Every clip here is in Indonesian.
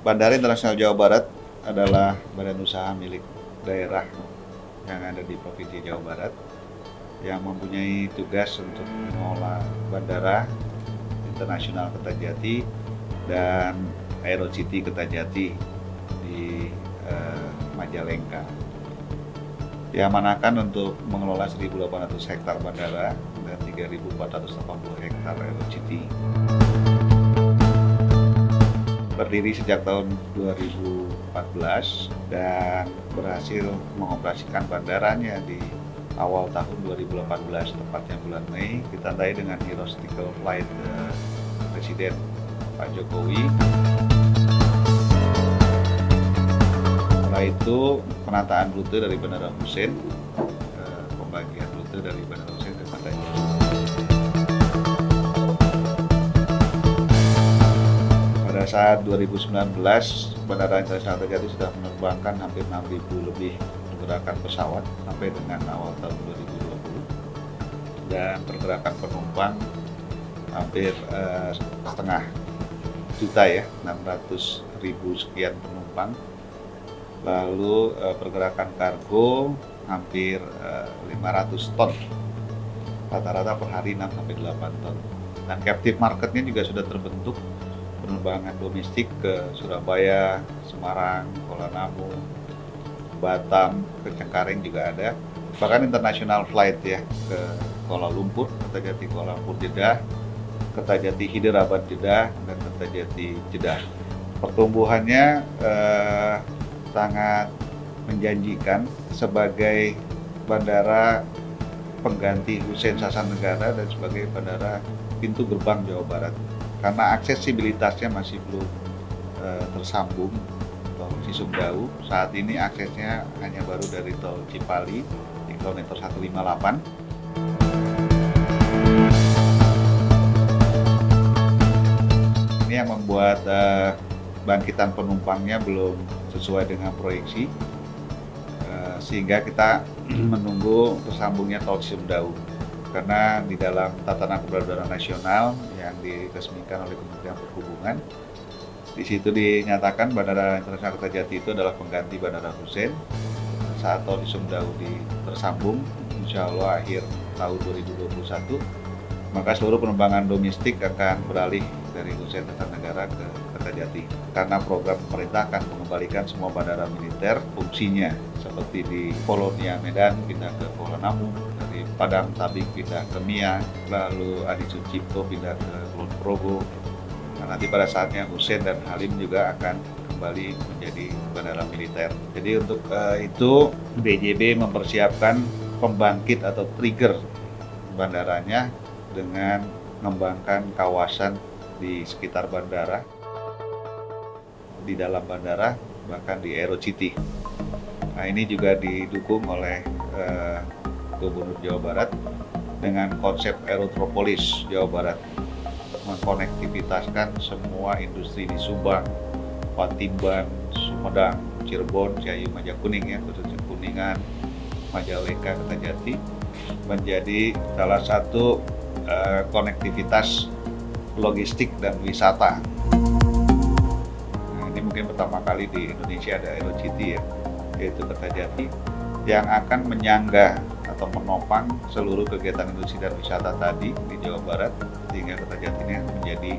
Bandara Internasional Jawa Barat adalah badan usaha milik daerah yang ada di Provinsi Jawa Barat yang mempunyai tugas untuk mengelola Bandara Internasional Kertajati dan Aerocity Kertajati di Majalengka. Diamanakan untuk mengelola 1.800 hektar bandara dan 3.480 hektar Aerocity. Berdiri sejak tahun 2014 dan berhasil mengoperasikan bandaranya di awal tahun 2018, tepatnya bulan Mei, ditandai dengan Heroistical Flight Presiden Pak Jokowi. Setelah itu penataan rute dari Bandara Hussein, pembagian rute dari Bandara Hussein ke Kertajati. Pada saat 2019, Bandara Internasional Kertajati sudah menerbangkan hampir 6.000 lebih pergerakan pesawat sampai dengan awal tahun 2020, dan pergerakan penumpang hampir setengah juta ya, 600.000 sekian penumpang. Lalu pergerakan kargo hampir 500 ton, rata-rata per hari 6-8 ton. Dan captive marketnya juga sudah terbentuk. Penerbangan domestik ke Surabaya, Semarang, Kuala Namu, Batam, ke Cengkareng juga ada. Bahkan international flight ya, ke Kuala Lumpur, Kertajati Kuala Lumpur Jeddah, Kertajati Hyderabad Jeddah, dan Kertajati Jeddah. Pertumbuhannya sangat menjanjikan sebagai bandara pengganti Hussein Sassanegara dan sebagai bandara pintu gerbang Jawa Barat. Karena aksesibilitasnya masih belum tersambung tol Cisumdawu. Saat ini aksesnya hanya baru dari tol Cipali di kilometer 158. Ini yang membuat bangkitan penumpangnya belum sesuai dengan proyeksi, sehingga kita menunggu tersambungnya tol Cisumdawu. Karena di dalam tatanan keberadaban nasional yang diresmikan oleh Kementerian Perhubungan, di situ dinyatakan Bandara Internasional Kertajati itu adalah pengganti Bandara Hussein. Saat tol Cisumdawu tersambung, insya Allah akhir tahun 2021, maka seluruh penerbangan domestik akan beralih dari Hussein Sassanegara ke Kertajati. Karena program pemerintah akan mengembalikan semua bandara militer fungsinya, seperti di Polonia Medan pindah ke Kuala Namu, dari Padang Tabik pindah ke Mia, lalu Adi Sucipto pindah ke Kulon Progo. Nah, nanti pada saatnya Hussein dan Halim juga akan kembali menjadi bandara militer. Jadi untuk itu BJB mempersiapkan pembangkit atau trigger bandaranya dengan mengembangkan kawasan di sekitar bandara, di dalam bandara, bahkan di Aerocity. Nah, ini juga didukung oleh Gubernur Jawa Barat dengan konsep Aerotropolis Jawa Barat, mengkonektivitaskan semua industri di Subang, Patimban, Sumedang, Cirebon, Ciayu, Majakuning ya, khususnya Kuningan, Majalengka, Kertajati, menjadi salah satu konektivitas logistik dan wisata. Nah, ini mungkin pertama kali di Indonesia ada Aerocity ya, yaitu Kertajati, yang akan menyangga atau menopang seluruh kegiatan industri dan wisata tadi di Jawa Barat, sehingga Kertajati ini menjadi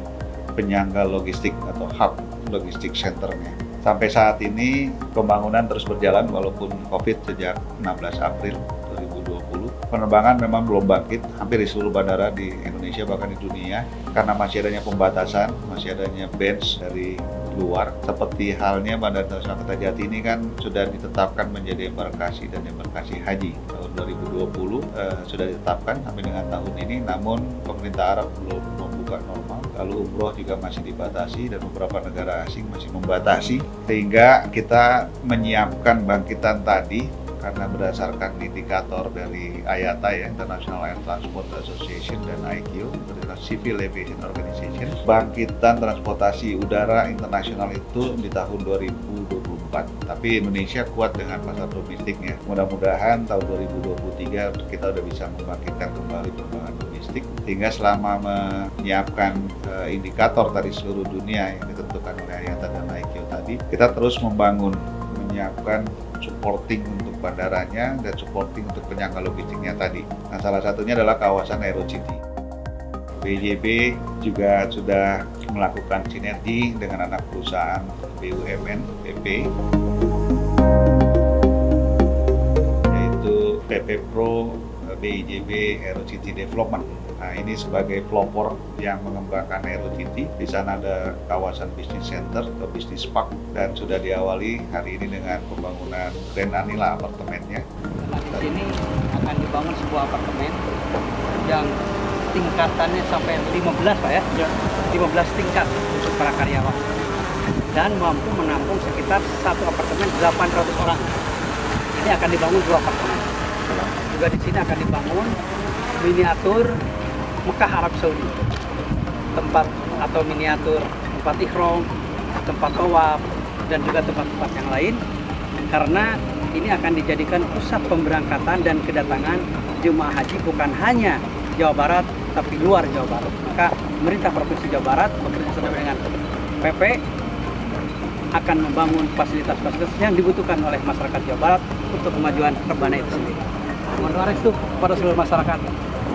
penyangga logistik atau hub logistik centernya. Sampai saat ini pembangunan terus berjalan walaupun COVID sejak 16 April 2020. Penerbangan memang belum bangkit hampir di seluruh bandara di Indonesia, bahkan di dunia, karena masih adanya pembatasan, masih adanya bans dari luar. Seperti halnya Bandara Internasional Kertajati ini kan sudah ditetapkan menjadi embarkasi dan embarkasi haji. Tahun 2020 sudah ditetapkan sampai dengan tahun ini, namun pemerintah Arab belum membuka normal. Lalu umroh juga masih dibatasi dan beberapa negara asing masih membatasi, sehingga kita menyiapkan bangkitan tadi karena berdasarkan indikator dari IATA ya, International Air Transport Association, dan IQ, Civil Aviation Organization, bangkitan transportasi udara internasional itu di tahun 2024. Tapi Indonesia kuat dengan pasar domestiknya. Mudah-mudahan tahun 2023 kita udah bisa membangkitkan kembali penerbangan domestik, sehingga selama menyiapkan indikator dari seluruh dunia yang ditentukan oleh IATA dan IQ tadi, tadi, kita terus menyiapkan supporting untuk bandaranya dan supporting untuk penyangga logistiknya tadi. Nah, salah satunya adalah kawasan Aerocity. BJB juga sudah melakukan sinergi dengan anak perusahaan BUMN PP, yaitu PP Pro BIJB Aerocity Development. Nah, ini sebagai pelopor yang mengembangkan Aerocity. Di sana ada kawasan bisnis center atau bisnis park dan sudah diawali hari ini dengan pembangunan Grand Anila apartemennya. Nah, di sini akan dibangun sebuah apartemen yang tingkatannya sampai 15, Pak ya? 15 tingkat untuk para karyawan. Dan mampu menampung sekitar satu apartemen 800 orang. Ini akan dibangun 2 apartemen. Juga di sini akan dibangun miniatur Mekah Arab Saudi, tempat atau miniatur tempat ikhram, tempat tawaf, dan juga tempat-tempat yang lain, karena ini akan dijadikan pusat pemberangkatan dan kedatangan jemaah haji bukan hanya Jawa Barat, tapi luar Jawa Barat. Maka pemerintah Provinsi Jawa Barat bekerjasama dengan PP akan membangun fasilitas-fasilitas yang dibutuhkan oleh masyarakat Jawa Barat untuk kemajuan Rebana itu sendiri. Mohon doa restu kepada seluruh masyarakat.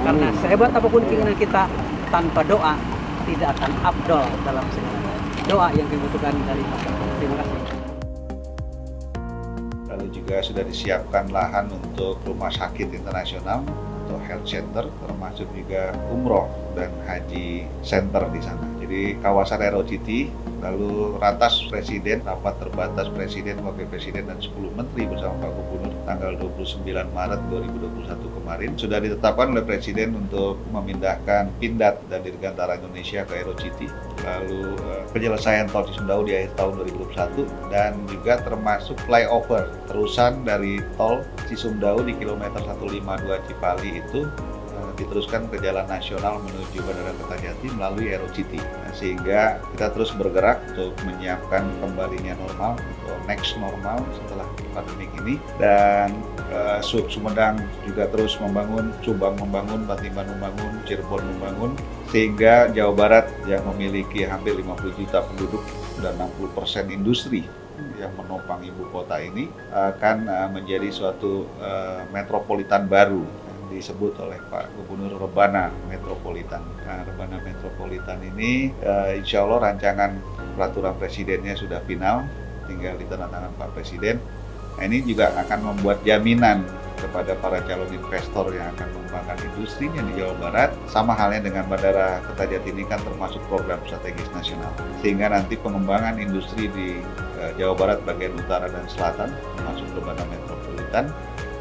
Karena sehebat apapun keinginan kita, tanpa doa tidak akan afdol dalam segala doa yang dibutuhkan dari masyarakat. Terima kasih. Lalu juga sudah disiapkan lahan untuk rumah sakit internasional atau health center, termasuk juga umroh dan haji center di sana. Jadi kawasan Aerocity, lalu ratas presiden, rapat terbatas presiden, wakil presiden, dan 10 menteri bersama Pak Gubernur tanggal 29 Maret 2021 kemarin sudah ditetapkan oleh presiden untuk memindahkan Pindad dan Dirgantara Indonesia ke Aerocity. Lalu penyelesaian tol Cisumdawu di akhir tahun 2021 dan juga termasuk flyover terusan dari tol Cisumdawu di kilometer 152 Cipali itu diteruskan ke jalan nasional menuju Bandara Kertajati melalui Aerocity. Nah, sehingga kita terus bergerak untuk menyiapkan kembalinya normal atau next normal setelah pandemi ini. Dan Sumedang juga terus membangun, Subang membangun, Bantimban membangun, Cirebon membangun, sehingga Jawa Barat yang memiliki hampir 50 juta penduduk dan 60% industri yang menopang ibu kota ini akan menjadi suatu metropolitan baru disebut oleh Pak Gubernur Rebana Metropolitan. Nah, Rebana Metropolitan ini insya Allah rancangan peraturan presidennya sudah final, tinggal ditandatangani Pak Presiden. Nah, ini juga akan membuat jaminan kepada para calon investor yang akan mengembangkan industrinya di Jawa Barat. Sama halnya dengan Bandara Kertajati ini kan termasuk program strategis nasional. Sehingga nanti pengembangan industri di Jawa Barat bagian utara dan selatan, termasuk Rebana Metropolitan,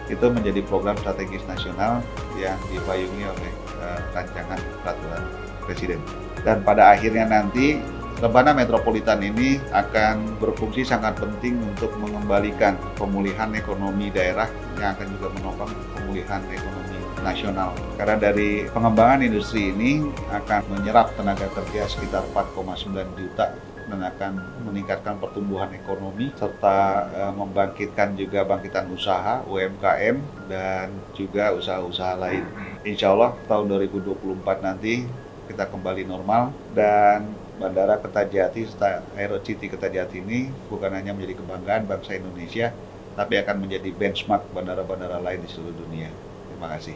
itu menjadi program strategis nasional yang dipayungi oleh rancangan peraturan presiden. Dan pada akhirnya nanti Rebana Metropolitan ini akan berfungsi sangat penting untuk mengembalikan pemulihan ekonomi daerah yang akan juga menopang pemulihan ekonomi nasional. Karena dari pengembangan industri ini akan menyerap tenaga kerja sekitar 4,9 juta dan akan meningkatkan pertumbuhan ekonomi serta membangkitkan juga bangkitan usaha UMKM dan juga usaha-usaha lain. Insya Allah tahun 2024 nanti kita kembali normal dan Bandara Kertajati serta Aerocity Kertajati ini bukan hanya menjadi kebanggaan bangsa Indonesia, tapi akan menjadi benchmark bandara-bandara lain di seluruh dunia. Terima kasih.